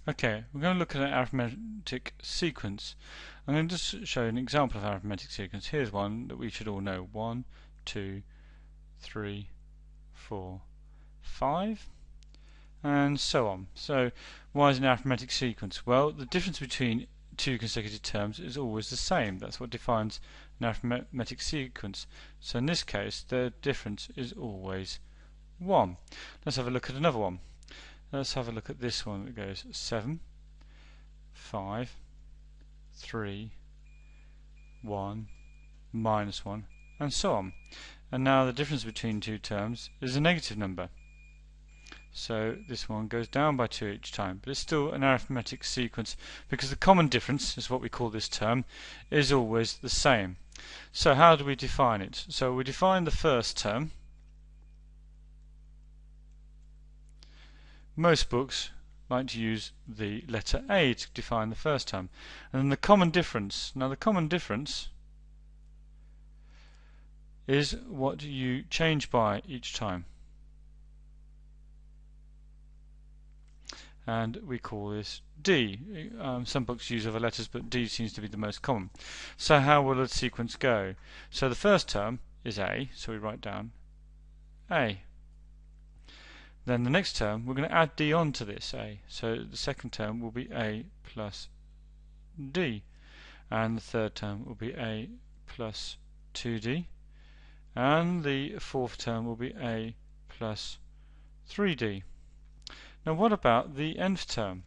Okay, we're going to look at an arithmetic sequence. I'm going to just show an example of an arithmetic sequence. Here's one that we should all know. 1, 2, 3, 4, 5, and so on. So, why is an arithmetic sequence? Well, the difference between two consecutive terms is always the same. That's what defines an arithmetic sequence. So in this case, the difference is always 1. Let's have a look at another one. Let's have a look at this one that goes 7, 5, 3, 1, minus 1, and so on. And now the difference between two terms is a negative number. So this one goes down by 2 each time, but it's still an arithmetic sequence because the common difference, is what we call this term, is always the same. So how do we define it? So we define the first term. Most books like to use the letter A to define the first term. And then the common difference. Now the common difference is what you change by each time. And we call this D. Some books use other letters, but D seems to be the most common. So how will the sequence go? So the first term is A, so we write down A. Then the next term, we're going to add D on to this A. So the second term will be A plus D. And the third term will be A plus 2D. And the fourth term will be A plus 3D. Now what about the nth term?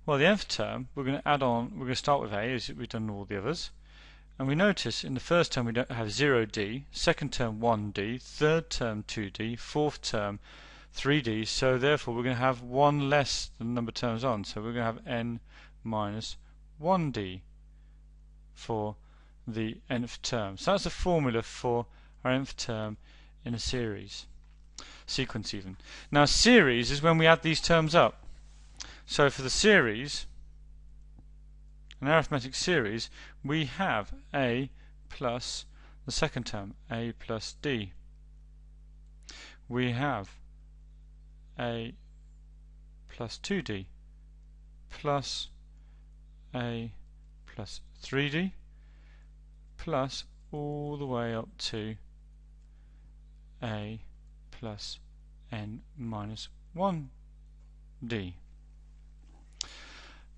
Well, the nth term, we're going to add on, we're going to start with A, as we've done all the others. And we notice in the first term we don't have 0D, second term 1D, third term 2D, fourth term 3D, so therefore we're going to have one less than the number of terms on, so we're going to have n minus 1D for the nth term. So that's the formula for our nth term in a sequence even. Now series is when we add these terms up. So for the series, an arithmetic series, we have A plus the second term, A plus D. We have A plus 2D plus A plus 3D plus all the way up to A plus n minus 1D.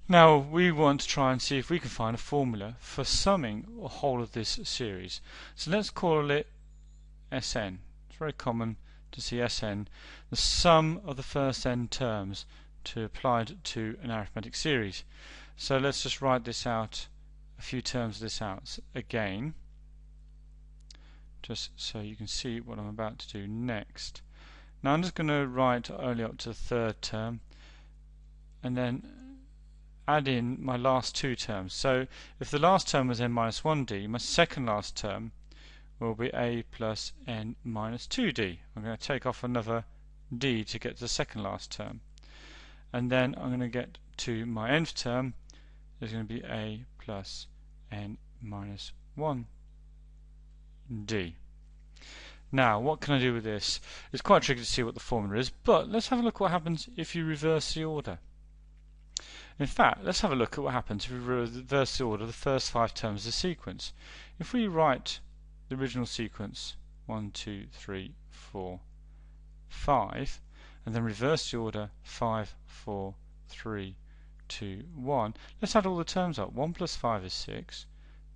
Now we want to try and see if we can find a formula for summing the whole of this series. So let's call it Sn. It's very common to see Sn, the sum of the first n terms, to apply to an arithmetic series. So let's just write this out, a few terms of this out again, just so you can see what I'm about to do next. Now I'm just going to write only up to the third term and then add in my last two terms. So if the last term was n minus 1D, my second last term will be A plus n minus 2D. I'm going to take off another D to get to the second last term. And then I'm going to get to my nth term, is going to be A plus n minus 1D. Now, what can I do with this? It's quite tricky to see what the formula is, but let's have a look at what happens if you reverse the order. In fact, let's have a look at what happens if we reverse the order of the first 5 terms of the sequence. If we write the original sequence 1, 2, 3, 4, 5, and then reverse the order 5, 4, 3, 2, 1, let's add all the terms up. 1 plus 5 is 6,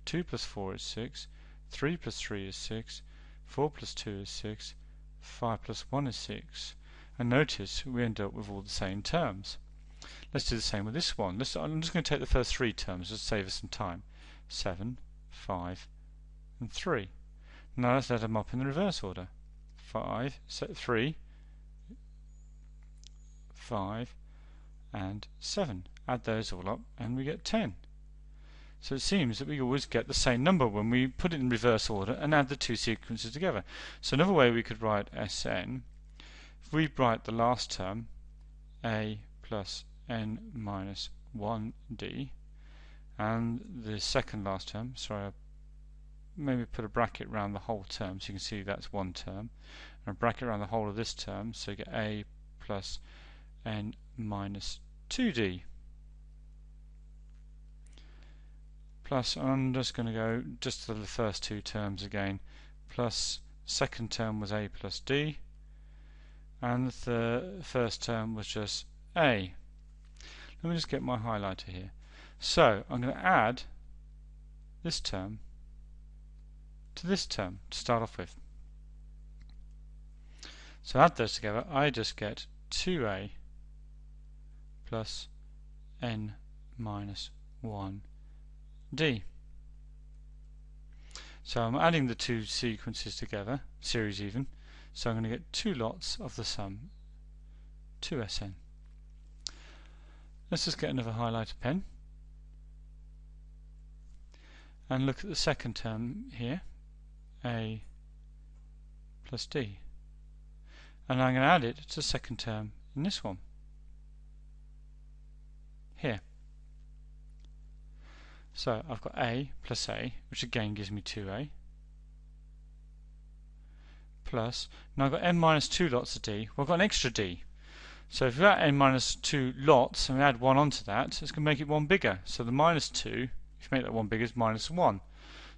2 plus 4 is 6, 3 plus 3 is 6, 4 plus 2 is 6, 5 plus 1 is 6. And notice we end up with all the same terms. Let's do the same with this one. I'm just going to take the first 3 terms just to save us some time. 7, 5, and 3. Now let's add them up in the reverse order. 3, 5, and 7. Add those all up and we get 10. So it seems that we always get the same number when we put it in reverse order and add the two sequences together. So another way we could write Sn, if we write the last term, A plus n minus 1D, and the second last term, sorry, I maybe put a bracket around the whole term so you can see that's one term, and a bracket around the whole of this term, so you get A plus n minus 2d. Plus, I'm just going to go just to the first two terms again, plus second term was a plus d, and the first term was just a. Let me just get my highlighter here. So I'm going to add this term to this term to start off with. So add those together, I just get 2a plus n minus 1d. So I'm adding the two sequences together, series even, so I'm going to get two lots of the sum 2sn. Let's just get another highlighter pen and look at the second term here, a plus d, and I'm going to add it to the second term in this one here. So I've got a plus a, which again gives me 2a, plus, now I've got n minus 2 lots of d. Well, I've got an extra d. So if we add n minus 2 lots and we add 1 onto that, it's going to make it 1 bigger. So the minus 2, if you make that 1 bigger, is minus 1.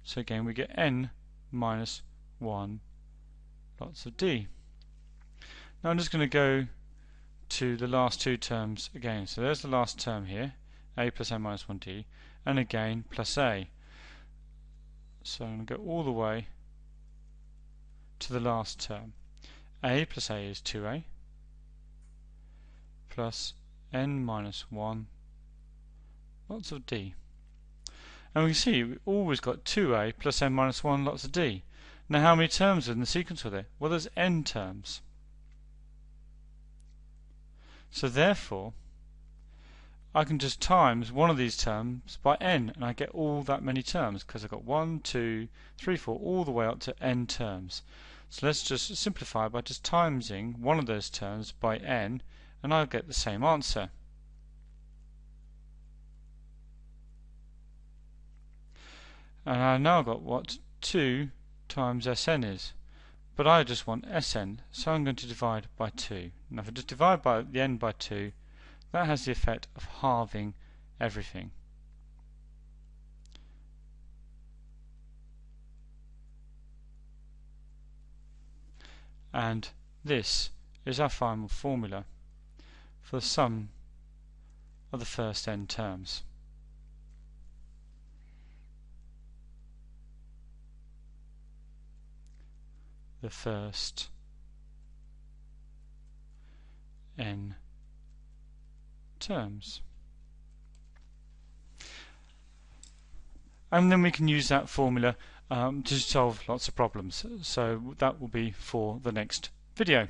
So again we get n minus 1 lots of d. Now I'm just going to go to the last two terms again. So there's the last term here, a plus n minus 1d, and again plus a. So I'm going to go all the way to the last term. A plus a is 2a plus n minus 1 lots of d. And we can see we've always got 2a plus n minus 1 lots of d. Now how many terms are in the sequence with it? Well, there's n terms. So therefore I can just times one of these terms by n, and I get all that many terms because I've got 1, 2, 3, 4 all the way up to n terms. So let's just simplify by just timesing one of those terms by n, and I'll get the same answer. And I now got what 2 times Sn is, but I just want Sn, so I'm going to divide by 2. Now if I just divide by the n by 2, that has the effect of halving everything. And this is our final formula for the sum of the first n terms. The first n terms. And then we can use that formula to solve lots of problems. So that will be for the next video.